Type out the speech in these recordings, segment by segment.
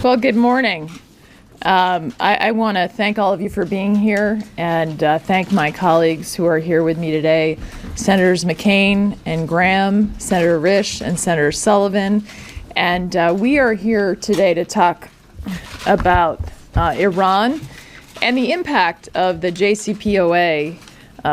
Well, good morning. I want to thank all of you for being here and thank my colleagues who are here with me today, Senators McCain and Graham, Senator Risch, and Senator Sullivan. And we are here today to talk about Iran and the impact of the JCPOA,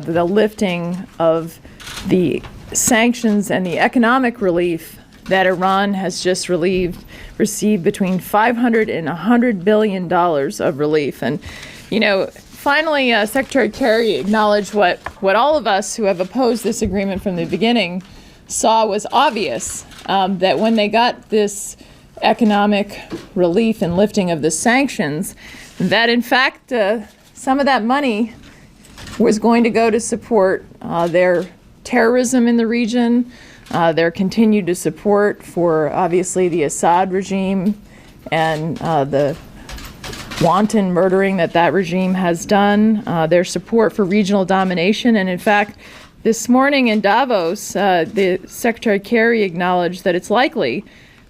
the lifting of the sanctions and the economic relief that Iran has just received between $500 and $100 billion of relief. And, you know, finally, Secretary Kerry acknowledged what all of us who have opposed this agreement from the beginning saw was obvious, that when they got this economic relief and lifting of the sanctions, that in fact some of that money was going to go to support their terrorism in the region, their continued support for, obviously, the Assad regime and the wanton murdering that regime has done, their support for regional domination. And in fact, this morning in Davos, the Secretary Kerry acknowledged that it's likely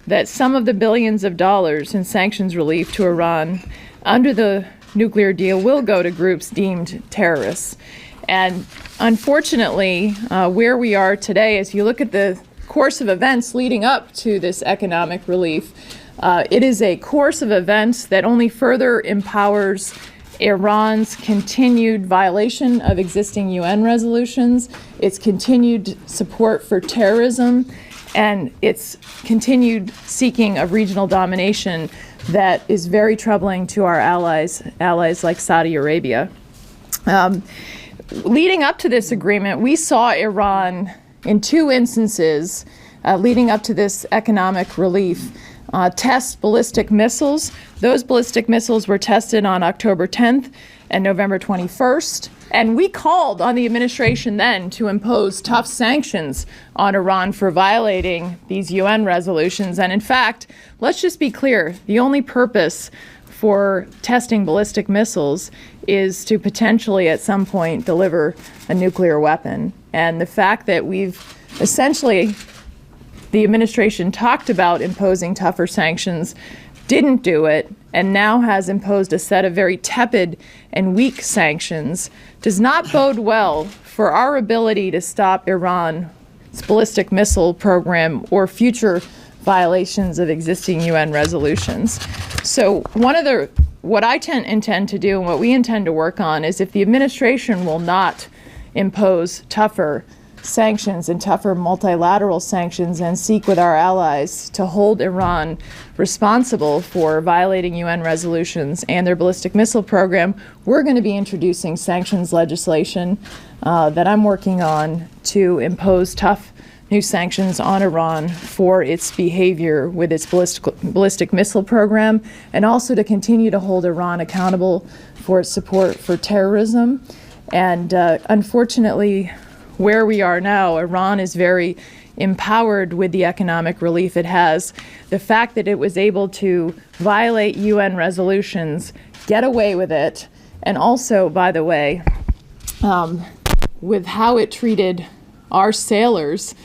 that some of the billions of dollars in sanctions relief to Iran under the nuclear deal will go to groups deemed terrorists. And unfortunately, where we are today, as you look at the course of events leading up to this economic relief, it is a course of events that only further empowers Iran's continued violation of existing UN resolutions, its continued support for terrorism, and its continued seeking of regional domination that is very troubling to our allies like Saudi Arabia. Leading up to this agreement, we saw Iran in two instances leading up to this economic relief test ballistic missiles. Those ballistic missiles were tested on October 10th and November 21st. And we called on the administration then to impose tough sanctions on Iran for violating these UN resolutions. And in fact, let's just be clear, the only purpose for testing ballistic missiles is to potentially at some point deliver a nuclear weapon. And the fact that we've essentially, the administration talked about imposing tougher sanctions, didn't do it, and now has imposed a set of very tepid and weak sanctions, does not bode well for our ability to stop Iran's ballistic missile program or future violations of existing UN resolutions. So what I intend to do and what we intend to work on is, if the administration will not impose tougher sanctions and tougher multilateral sanctions and seek with our allies to hold Iran responsible for violating UN resolutions and their ballistic missile program, we're going to be introducing sanctions legislation that I'm working on to impose tough new sanctions on Iran for its behavior with its ballistic missile program, and also to continue to hold Iran accountable for its support for terrorism. And unfortunately, where we are now, Iran is very empowered with the economic relief it has. The fact that it was able to violate UN resolutions, get away with it, and also, by the way, with how it treated our sailors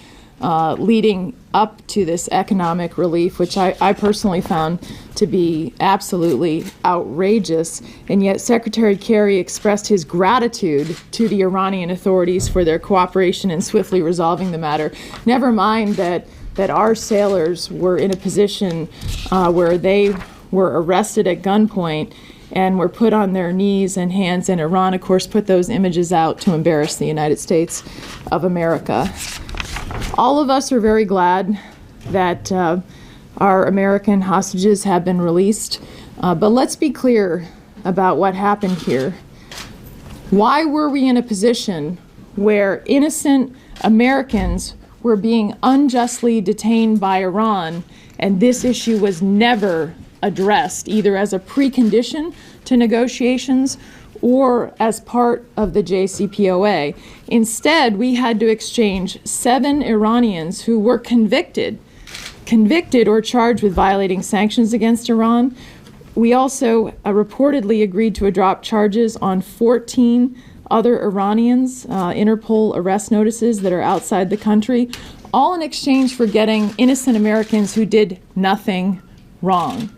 leading up to this economic relief, which I personally found to be absolutely outrageous. And yet Secretary Kerry expressed his gratitude to the Iranian authorities for their cooperation in swiftly resolving the matter. Never mind that our sailors were in a position where they were arrested at gunpoint and were put on their knees and hands, and Iran, of course, put those images out to embarrass the United States of America. All of us are very glad that our American hostages have been released, but let's be clear about what happened here. Why were we in a position where innocent Americans were being unjustly detained by Iran, and this issue was never addressed, either as a precondition to negotiations or as part of the JCPOA? Instead, we had to exchange 7 Iranians who were convicted or charged with violating sanctions against Iran. We also reportedly agreed to drop charges on 14 other Iranians, Interpol arrest notices that are outside the country, all in exchange for getting innocent Americans who did nothing wrong.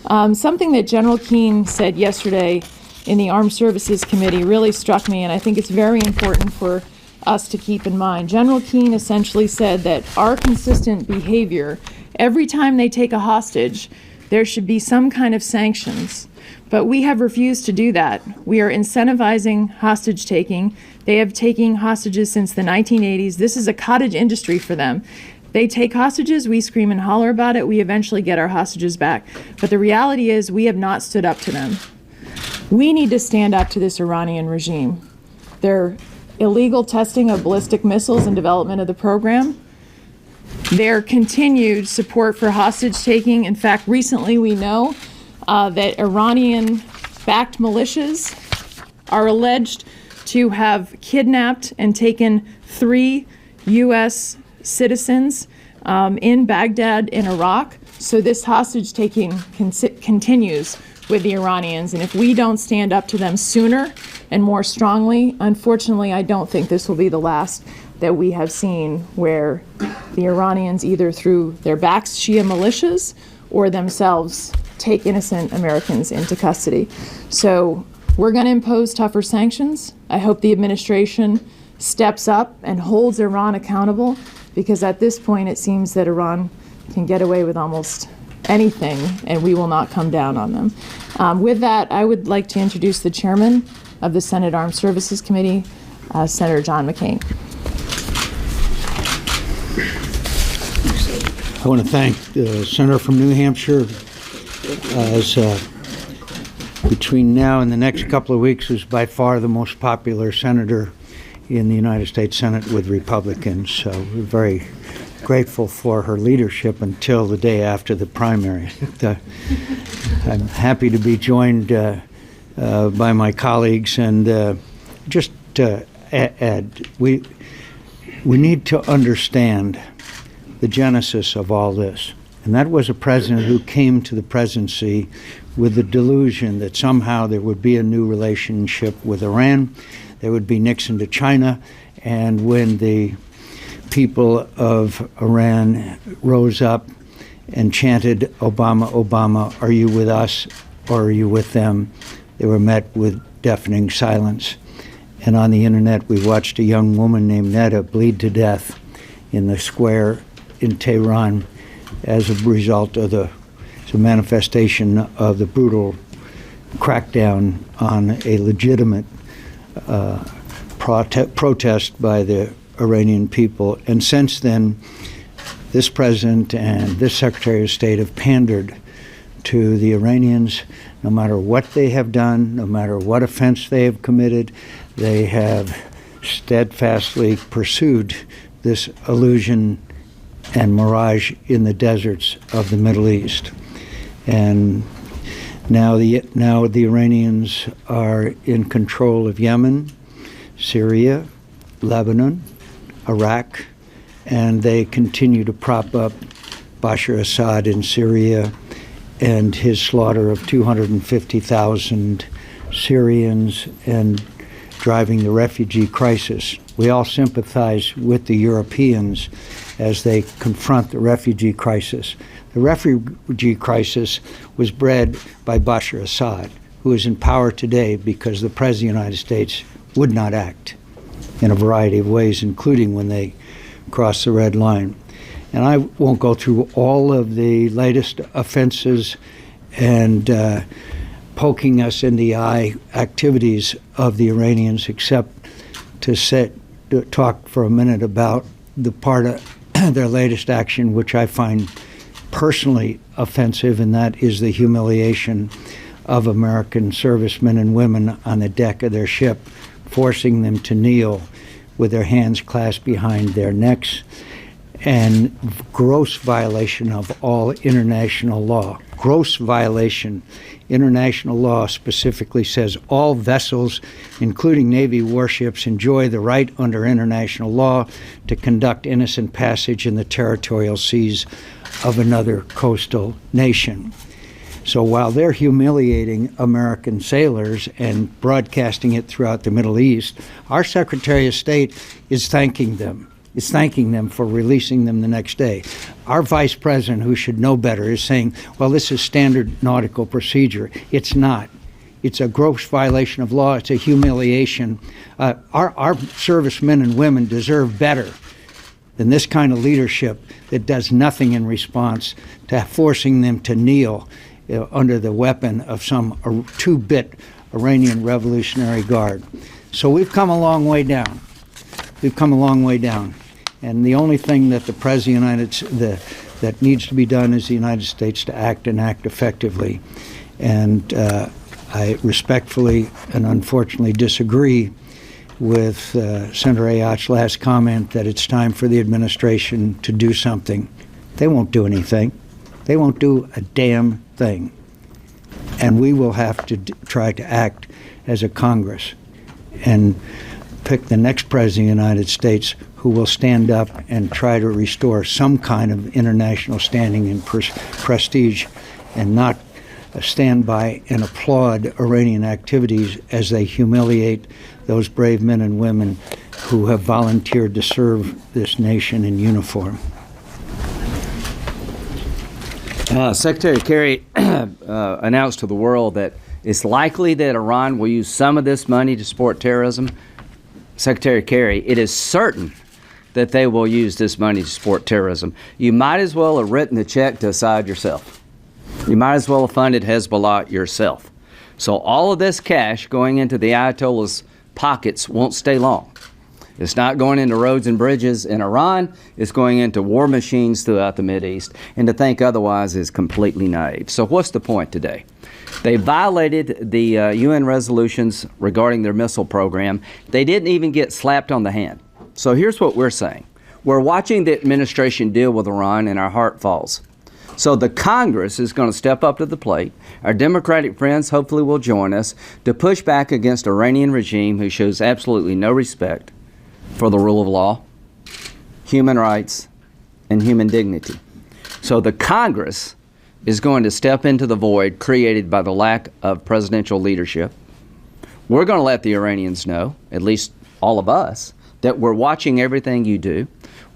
Something that General Keane said yesterday in the Armed Services Committee really struck me, and I think it's very important for us to keep in mind. General Keane essentially said that our consistent behavior, every time they take a hostage, there should be some kind of sanctions. But we have refused to do that. We are incentivizing hostage taking. They have taken hostages since the 1980s. This is a cottage industry for them. They take hostages, we scream and holler about it, we eventually get our hostages back. But the reality is we have not stood up to them. We need to stand up to this Iranian regime. Their illegal testing of ballistic missiles and development of the program, their continued support for hostage taking. In fact, recently we know that Iranian-backed militias are alleged to have kidnapped and taken 3 U.S. citizens in Baghdad in Iraq. So this hostage taking continues with the Iranians, and if we don't stand up to them sooner and more strongly, unfortunately, I don't think this will be the last that we have seen where the Iranians, either through their backs Shia militias or themselves, take innocent Americans into custody. So we're going to impose tougher sanctions. I hope the administration steps up and holds Iran accountable, because at this point it seems that Iran can get away with almost anything, and we will not come down on them. With that, I would like to introduce the chairman of the Senate Armed Services Committee, Senator John McCain. I want to thank the senator from New Hampshire, as between now and the next couple of weeks is by far the most popular senator in the United States Senate with Republicans. So we're very grateful for her leadership until the day after the primary. I'm happy to be joined by my colleagues, and just to add, we need to understand the genesis of all this. And that was a president who came to the presidency with the delusion that somehow there would be a new relationship with Iran, there would be Nixon to China, and when the people of Iran rose up and chanted, "Obama, Obama, are you with us or are you with them?" they were met with deafening silence. And on the internet, we watched a young woman named Netta bleed to death in the square in Tehran as a result of as a manifestation of the brutal crackdown on a legitimate protest by the Iranian people. And since then, this president and this Secretary of State have pandered to the Iranians. No matter what they have done, no matter what offense they have committed, they have steadfastly pursued this illusion and mirage in the deserts of the Middle East. And now the Iranians are in control of Yemen, Syria, Lebanon, Iraq, and they continue to prop up Bashar Assad in Syria and his slaughter of 250,000 Syrians and driving the refugee crisis. We all sympathize with the Europeans as they confront the refugee crisis. The refugee crisis was bred by Bashar Assad, who is in power today because the President of the United States would not act in a variety of ways, including when they crossed the red line. And I won't go through all of the latest offenses and poking us in the eye activities of the Iranians, except to talk for a minute about the part of their latest action, which I find personally offensive, and that is the humiliation of American servicemen and women on the deck of their ship, forcing them to kneel with their hands clasped behind their necks, and gross violation of all international law. Gross violation. International law specifically says all vessels, including Navy warships, enjoy the right under international law to conduct innocent passage in the territorial seas of another coastal nation. So while they're humiliating American sailors and broadcasting it throughout the Middle East, our Secretary of State is thanking them. is thanking them for releasing them the next day. Our vice president, who should know better, is saying, well, this is standard nautical procedure. It's not. It's a gross violation of law. It's a humiliation. Our servicemen and women deserve better than this kind of leadership that does nothing in response to forcing them to kneel under the weapon of some two-bit Iranian Revolutionary Guard. So we've come a long way down. We've come a long way down. And the only thing that the President of the United that needs to be done is the United States to act and act effectively. And I respectfully and unfortunately disagree with Senator Ayotte's last comment that it's time for the administration to do something. They won't do anything. They won't do a damn thing. And we will have to try to act as a Congress and pick the next President of the United States who will stand up and try to restore some kind of international standing and prestige, and not stand by and applaud Iranian activities as they humiliate those brave men and women who have volunteered to serve this nation in uniform. Secretary Kerry announced to the world that it's likely that Iran will use some of this money to support terrorism. Secretary Kerry, it is certain that they will use this money to support terrorism. You might as well have written the check to Assad yourself. You might as well have funded Hezbollah yourself. So all of this cash going into the Ayatollah's pockets won't stay long. It's not going into roads and bridges in Iran. It's going into war machines throughout the Mideast. And to think otherwise is completely naive. So what's the point today? They violated the UN resolutions regarding their missile program. They didn't even get slapped on the hand. So here's what we're saying. We're watching the administration deal with Iran, and our heart falls. So the Congress is going to step up to the plate. Our Democratic friends hopefully will join us to push back against Iranian regime who shows absolutely no respect for the rule of law, human rights, and human dignity. So the Congress is going to step into the void created by the lack of presidential leadership. We're going to let the Iranians know, at least all of us, that we're watching everything you do.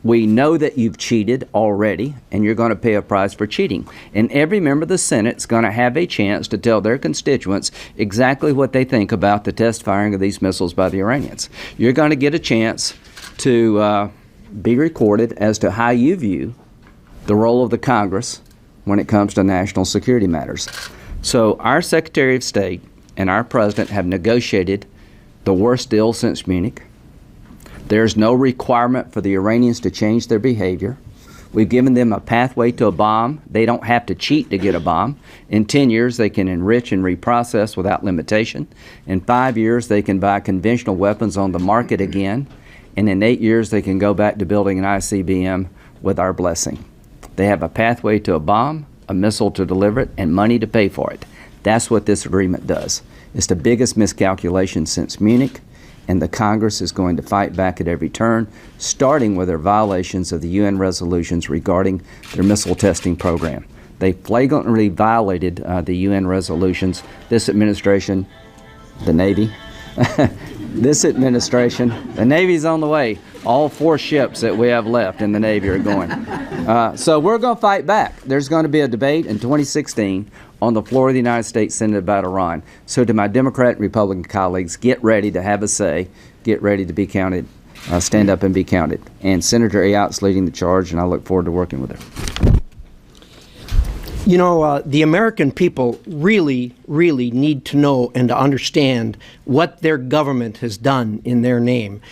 We know that you've cheated already, and you're going to pay a price for cheating. And every member of the Senate is going to have a chance to tell their constituents exactly what they think about the test firing of these missiles by the Iranians. You're going to get a chance to be recorded as to how you view the role of the Congress when it comes to national security matters. So our Secretary of State and our President have negotiated the worst deal since Munich. There's no requirement for the Iranians to change their behavior. We've given them a pathway to a bomb. They don't have to cheat to get a bomb. In 10 years, they can enrich and reprocess without limitation. In 5 years, they can buy conventional weapons on the market again. And in 8 years, they can go back to building an ICBM with our blessing. They have a pathway to a bomb, a missile to deliver it, and money to pay for it. That's what this agreement does. It's the biggest miscalculation since Munich. And the Congress is going to fight back at every turn, starting with their violations of the UN resolutions regarding their missile testing program. They flagrantly violated the UN resolutions. This administration, the Navy, this administration, the Navy's on the way. All 4 ships that we have left in the Navy are going. So we're going to fight back. There's going to be a debate in 2016 on the floor of the United States Senate about Iran. So to my Democrat and Republican colleagues, get ready to have a say, get ready to be counted, stand up and be counted. And Senator Ayotte's leading the charge, and I look forward to working with her. You know, the American people really, really need to know and to understand what their government has done in their name.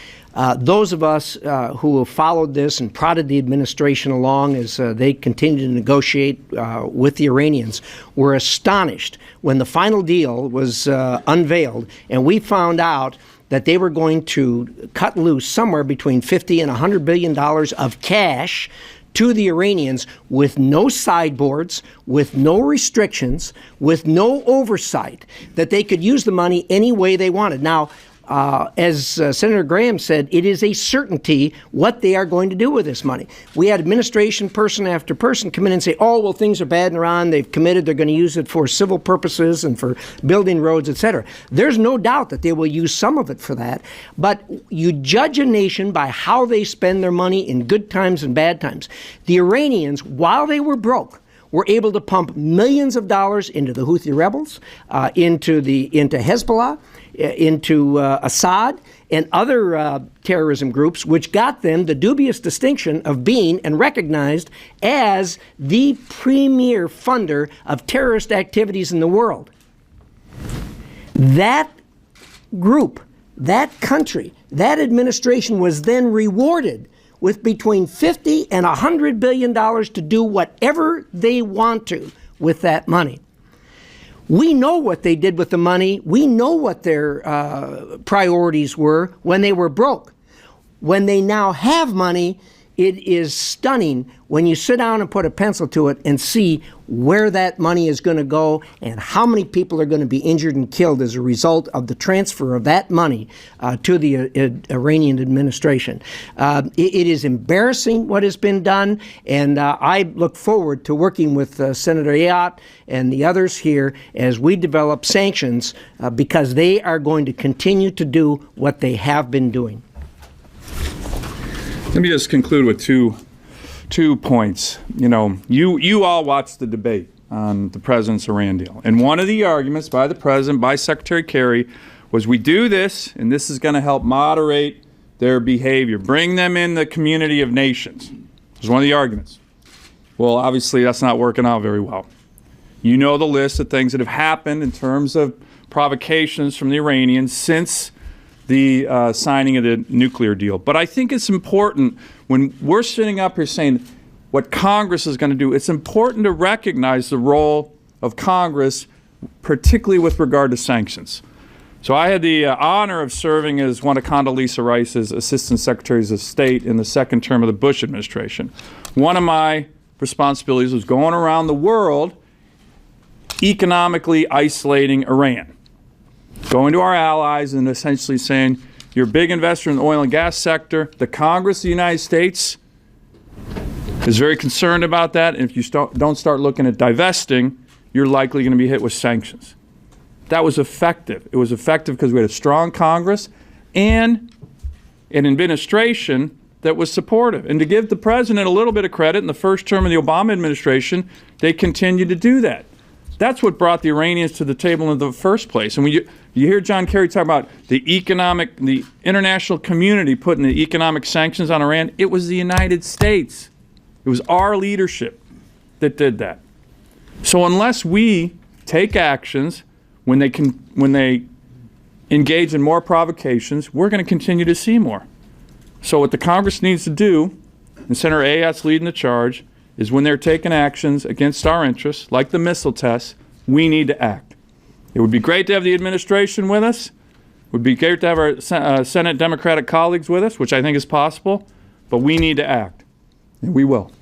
Those of us who have followed this and prodded the administration along as they continue to negotiate with the Iranians were astonished when the final deal was unveiled, and we found out that they were going to cut loose somewhere between $50 and $100 billion of cash to the Iranians with no sideboards, with no restrictions, with no oversight, that they could use the money any way they wanted. Now, As Senator Graham said, it is a certainty what they are going to do with this money. We had administration person after person come in and say, oh, well, things are bad in Iran. They've committed. They're going to use it for civil purposes and for building roads, etc. There's no doubt that they will use some of it for that. But you judge a nation by how they spend their money in good times and bad times. The Iranians, while they were broke, were able to pump millions of dollars into the Houthi rebels, into Hezbollah, into Assad and other terrorism groups, which got them the dubious distinction of being and recognized as the premier funder of terrorist activities in the world. That group, that country, that administration was then rewarded with between $50 and $100 billion to do whatever they want to with that money. We know what they did with the money. We know what their priorities were when they were broke. When they now have money, it is stunning when you sit down and put a pencil to it and see where that money is going to go and how many people are going to be injured and killed as a result of the transfer of that money to the Iranian administration. It is embarrassing what has been done, and I look forward to working with Senator Ayotte and the others here as we develop sanctions because they are going to continue to do what they have been doing. Let me just conclude with two points. You know, you all watched the debate on the president's Iran deal. And one of the arguments by the president, by Secretary Kerry, was we do this, and this is going to help moderate their behavior, bring them in the community of nations. It was one of the arguments. Well, obviously, that's not working out very well. You know the list of things that have happened in terms of provocations from the Iranians since the signing of the nuclear deal. But I think it's important when we're sitting up here saying what Congress is going to do, it's important to recognize the role of Congress, particularly with regard to sanctions. So I had the honor of serving as one of Condoleezza Rice's Assistant Secretaries of State in the second term of the Bush administration. One of my responsibilities was going around the world economically isolating Iran. Going to our allies and essentially saying, you're a big investor in the oil and gas sector. The Congress of the United States is very concerned about that. And if you don't start looking at divesting, you're likely going to be hit with sanctions. That was effective. It was effective because we had a strong Congress and an administration that was supportive. And to give the president a little bit of credit, in the first term of the Obama administration, they continued to do that. That's what brought the Iranians to the table in the first place. And when you hear John Kerry talk about the international community putting the economic sanctions on Iran, it was the United States. It was our leadership that did that. So unless we take actions when they engage in more provocations, we're going to continue to see more. So what the Congress needs to do, and Senator Ayotte's leading the charge, is when they're taking actions against our interests, like the missile tests, we need to act. It would be great to have the administration with us. It would be great to have our Senate Democratic colleagues with us, which I think is possible, but we need to act, and we will.